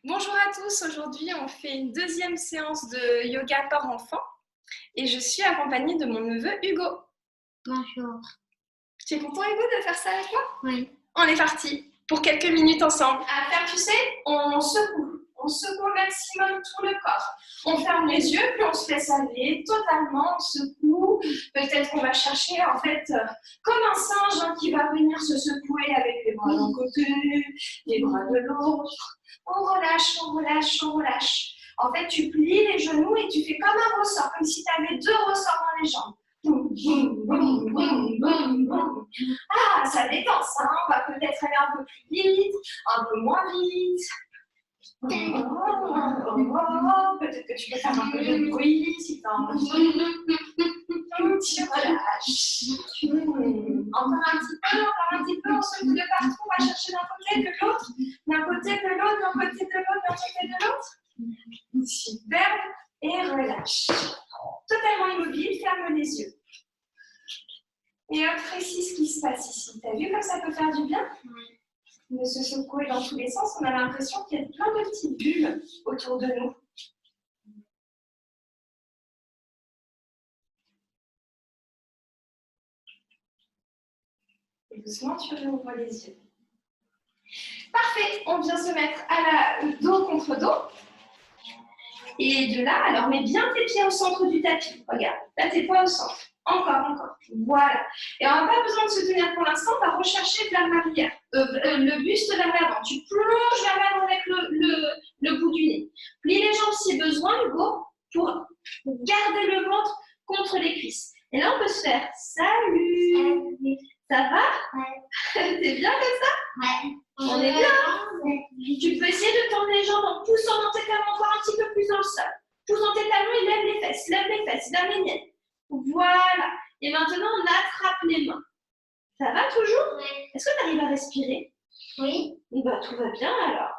Bonjour à tous, aujourd'hui on fait une deuxième séance de yoga par enfant et je suis accompagnée de mon neveu Hugo. Bonjour. Tu es content Hugo de faire ça avec moi? Oui. On est parti pour quelques minutes ensemble. À faire, tu sais, on secoue au maximum tout le corps. On ferme les yeux, puis on se laisse aller totalement, on secoue. Peut-être qu'on va chercher en fait comme un singe qui va venir se secouer avec les bras d'un côté, les bras de l'autre. On relâche, on relâche, on relâche. En fait, tu plies les genoux et tu fais comme un ressort, comme si tu avais deux ressorts dans les jambes. Boum, boum, boum, boum, boum, boum. Ah, ça détend ça, hein. On va peut-être aller un peu plus vite, un peu moins vite. Peut-être que tu peux faire un peu de bruit si tu as envie. Tu relâches. Encore un petit peu, on secoue de partout, on va chercher d'un côté, de l'autre, d'un côté, de l'autre, d'un côté, de l'autre, d'un côté, de l'autre. Super, et relâche. Totalement immobile, ferme les yeux. Et apprécie ce qui se passe ici. T'as vu comme ça peut faire du bien? De se secouer dans tous les sens, on a l'impression qu'il y a plein de petites bulles autour de nous. Et doucement, tu réouvres les yeux. Parfait, on vient se mettre à la dos contre dos. Et de là, alors mets bien tes pieds au centre du tapis. Regarde, là tes poings au centre. Encore. Voilà. Et on n'a pas besoin de se tenir pour l'instant, on va rechercher vers l'arrière. Le buste vers l'avant. Tu plonges vers l'avant avec le bout du nez. Plie les jambes si besoin, Hugo, pour garder le ventre contre les cuisses. Et là, on peut se faire salut. Ça va? Ouais. T'es bien comme ça? Ouais. On est bien. Tu peux essayer de tendre les jambes en poussant dans tes talons encore un petit peu plus dans le sol. Pousse dans tes talons et lève les fesses, lève les miennes. Voilà. Et maintenant, on attrape les mains. Ça va toujours? Oui. Est-ce que tu arrives à respirer? Oui. Bah, tout va bien alors.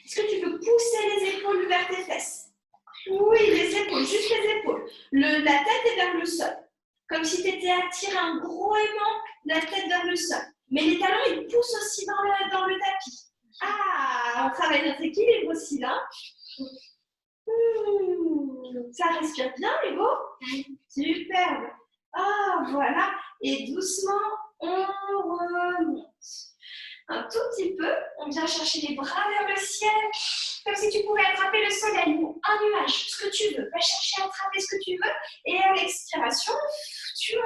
Est-ce que tu peux pousser les épaules vers tes fesses? Oui, les épaules, juste les épaules. La tête est vers le sol. Comme si tu étais à tirer un gros aimant, la tête vers le sol. Mais les talons, ils poussent aussi dans le tapis. Ah, on travaille notre équilibre aussi là. Ça respire bien, Hugo? Superbe. Ah, voilà. Et doucement, on remonte. Un tout petit peu, on vient chercher les bras vers le ciel, comme si tu pouvais attraper le soleil ou un nuage, ce que tu veux. Va chercher à attraper ce que tu veux. Et à l'expiration, tu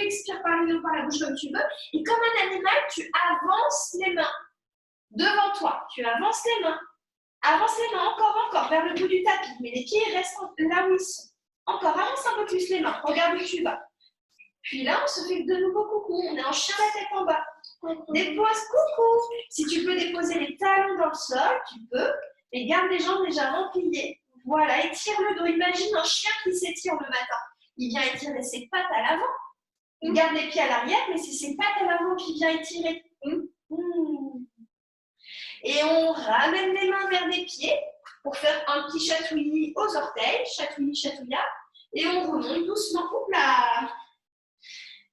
expires par le nez ou par la bouche comme tu veux. Et comme un animal, tu avances les mains devant toi. Tu avances les mains. Avance les mains encore, vers le bout du tapis. Mais les pieds restent là où ils sont. Encore, avance un peu plus les mains. Regarde où tu vas. Puis là, on se fait de nouveau coucou. On est en chien la tête en bas. Dépose coucou. Si tu peux déposer les talons dans le sol, tu peux. Et garde les jambes légèrement pliées. Voilà, étire le dos. Imagine un chien qui s'étire le matin. Il vient étirer ses pattes à l'avant. Il garde les pieds à l'arrière, mais c'est ses pattes à l'avant qui vient étirer. Et on ramène les mains vers les pieds pour faire un petit chatouillis aux orteils, chatouillis, chatouilla. Et on remonte doucement. Hop là!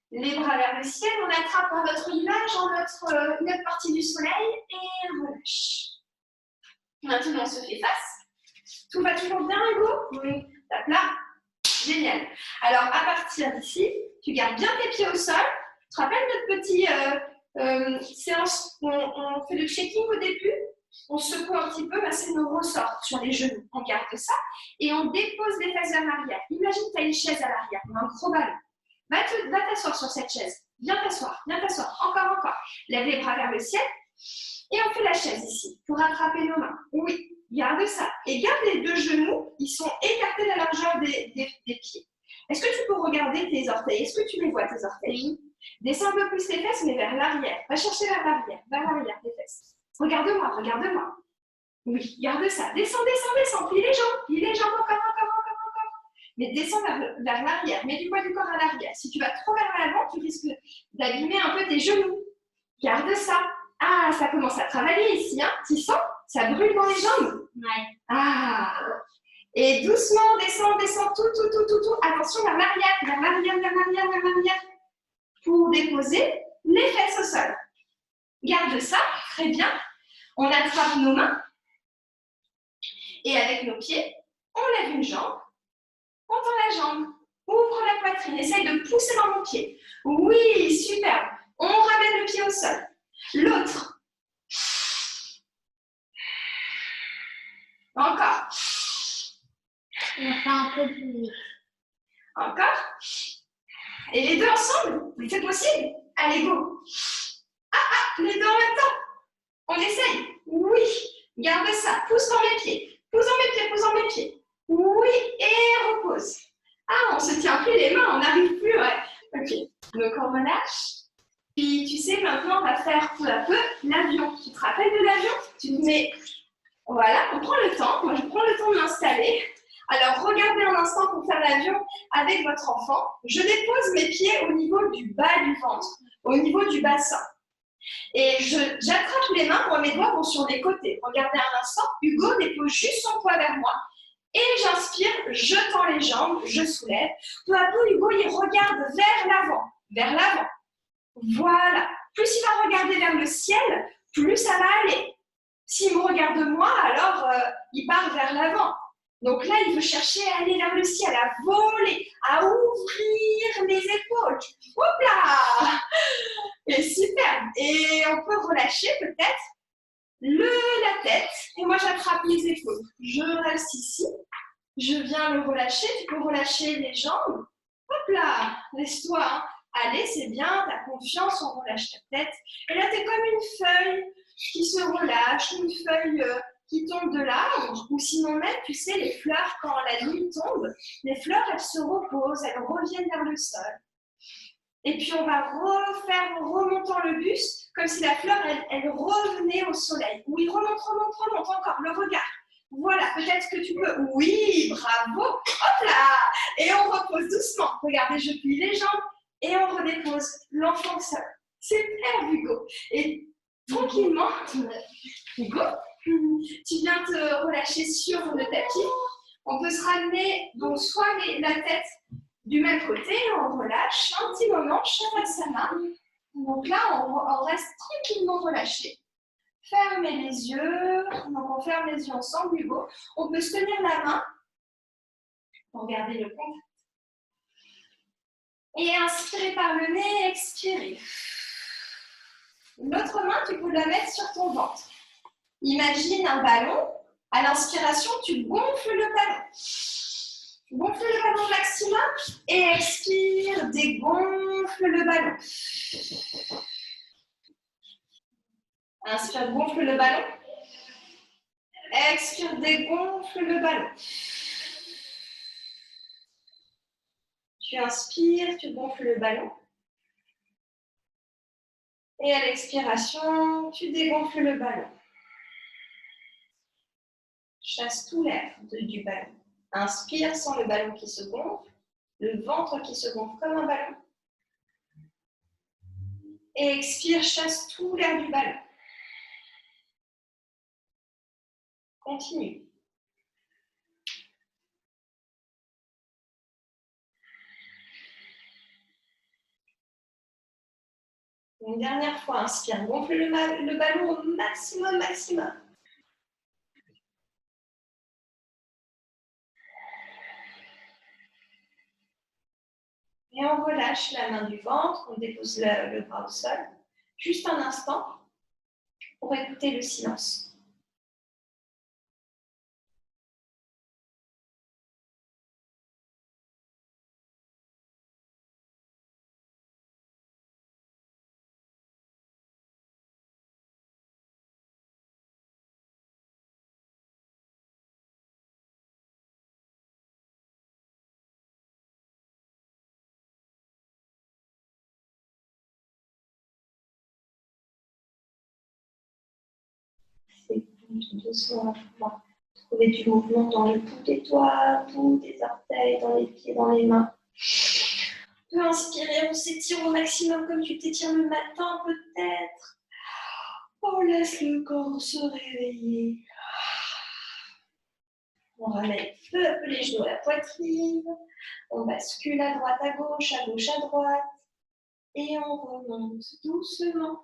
Les bras vers le ciel, on attrape notre nuage en notre partie du soleil et on relâche. Maintenant, on se fait face. Tout va toujours bien, Hugo? Oui. Tape là. Génial. Alors, à partir d'ici, tu gardes bien tes pieds au sol. Tu te rappelles notre petite séance où on fait le checking au début? On secoue un petit peu, là c'est nos ressorts sur les genoux. On garde ça et on dépose les fesses vers l'arrière. Imagine que tu as une chaise à l'arrière, un gros ballon. Va t'asseoir sur cette chaise. Viens t'asseoir. Encore. Lève les bras vers le ciel. Et on fait la chaise ici pour attraper nos mains. Oui, garde ça. Et garde les deux genoux, ils sont écartés de la largeur des pieds. Est-ce que tu peux regarder tes orteils? Est-ce que tu les vois, tes orteils? Oui. Descends un peu plus les fesses, mais vers l'arrière. Va chercher vers l'arrière tes fesses. Regarde-moi. Oui, garde ça. Descends. Plie les jambes, encore. Mais descends vers l'arrière. Mets du poids du corps à l'arrière. Si tu vas trop vers l'avant, tu risques d'abîmer un peu tes genoux. Garde ça. Ah, ça commence à travailler ici. Hein. Tu sens? Ça brûle dans les jambes. Ouais. Ah. Et doucement, descends, tout. Attention vers l'arrière. Pour déposer les fesses au sol. Garde ça. Très bien. On attrape nos mains et avec nos pieds, on lève une jambe, on tend la jambe, ouvre la poitrine, essaye de pousser dans mon pied. Oui, super. On ramène le pied au sol. L'autre. Encore. On va faire un peu plus vite. Encore. Et les deux ensemble, c'est possible. Allez, go. Les deux en même temps. On essaye. Oui. Garde ça. Pousse dans mes pieds. Pousse dans mes pieds, pousse dans mes pieds. Oui. Et repose. Ah, on se tient plus les mains, on n'arrive plus. Ouais. Ok. Donc, on relâche. Puis, tu sais, maintenant, on va faire peu à peu l'avion. Tu te rappelles de l'avion? Tu te mets... Voilà, on prend le temps. Moi, je prends le temps de m'installer. Alors, regardez un instant pour faire l'avion avec votre enfant. Je dépose mes pieds au niveau du bas du ventre, au niveau du bassin. Et j'attrape les mains, moi mes doigts vont sur les côtés. Regardez un instant, Hugo dépose juste son poids vers moi. Et j'inspire, je tends les jambes, je soulève. Peu à peu, Hugo, il regarde vers l'avant, vers l'avant. Voilà. Plus il va regarder vers le ciel, plus ça va aller. S'il me regarde moi, alors il part vers l'avant. Donc là, il veut chercher à aller vers le ciel, à voler, à ouvrir les épaules. Hop là! Et super! Et on peut relâcher peut-être la tête. Et moi, j'attrape les épaules. Je reste ici. Je viens le relâcher. Tu peux relâcher les jambes. Hop là! Laisse-toi. Hein. Allez, c'est bien. Tu as confiance. On relâche ta tête. Et là, tu es comme une feuille qui se relâche, une feuille qui tombe de l'arbre, ou sinon même, tu sais, les fleurs, quand la nuit tombe, les fleurs, elles se reposent, elles reviennent vers le sol. Et puis, on va refaire en remontant le buste, comme si la fleur, elle revenait au soleil. Oui, remonte encore, le regard. Voilà, peut-être que tu peux. Oui, bravo. Hop là! Et on repose doucement. Regardez, je plie les jambes et on redépose l'enfant seul. Super, Hugo. Et tranquillement, Hugo, tu viens te relâcher sur le tapis. On peut se ramener donc soit la tête du même côté, on relâche un petit moment, chacun sa main. Donc là, on reste tranquillement relâché. Fermez les yeux. Donc on ferme les yeux ensemble, Hugo. On peut se tenir la main pour garder le contact. Et inspirez par le nez, expirez. L'autre main, tu peux la mettre sur ton ventre. Imagine un ballon. À l'inspiration, tu gonfles le ballon. Gonfle le ballon maximum et expire, dégonfle le ballon. Inspire, gonfle le ballon. Expire, dégonfle le ballon. Tu inspires, tu gonfles le ballon. Et à l'expiration, tu dégonfles le ballon. Chasse tout l'air du ballon. Inspire sans le ballon qui se gonfle, le ventre qui se gonfle comme un ballon. Et expire, chasse tout l'air du ballon. Continue. Une dernière fois, inspire, gonfle le ballon au maximum, maximum. Et on relâche la main du ventre, on dépose le bras au sol. Juste un instant pour écouter le silence. C'est doucement, trouver du mouvement dans le bout des doigts, bout des orteils, dans les pieds, dans les mains. On peut inspirer, on s'étire au maximum comme tu t'étires le matin peut-être. On laisse le corps se réveiller. On ramène peu à peu les genoux à la poitrine. On bascule à droite, à gauche, à droite. Et on remonte doucement.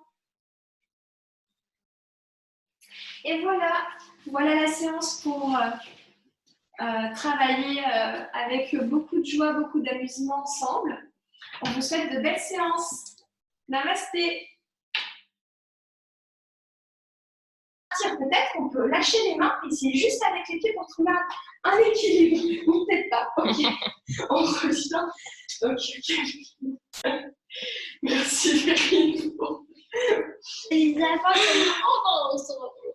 Et voilà, voilà la séance pour travailler avec beaucoup de joie, beaucoup d'amusement ensemble. On vous souhaite de belles séances. Namasté. Peut-être qu'on peut lâcher les mains et essayer juste avec les pieds pour trouver un équilibre. Ou peut-être pas. Ok. On revient. Ok. Merci Perrine. Les enfants, on se retrouve.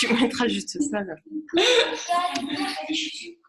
Tu mettras juste ça là. Les chaussures.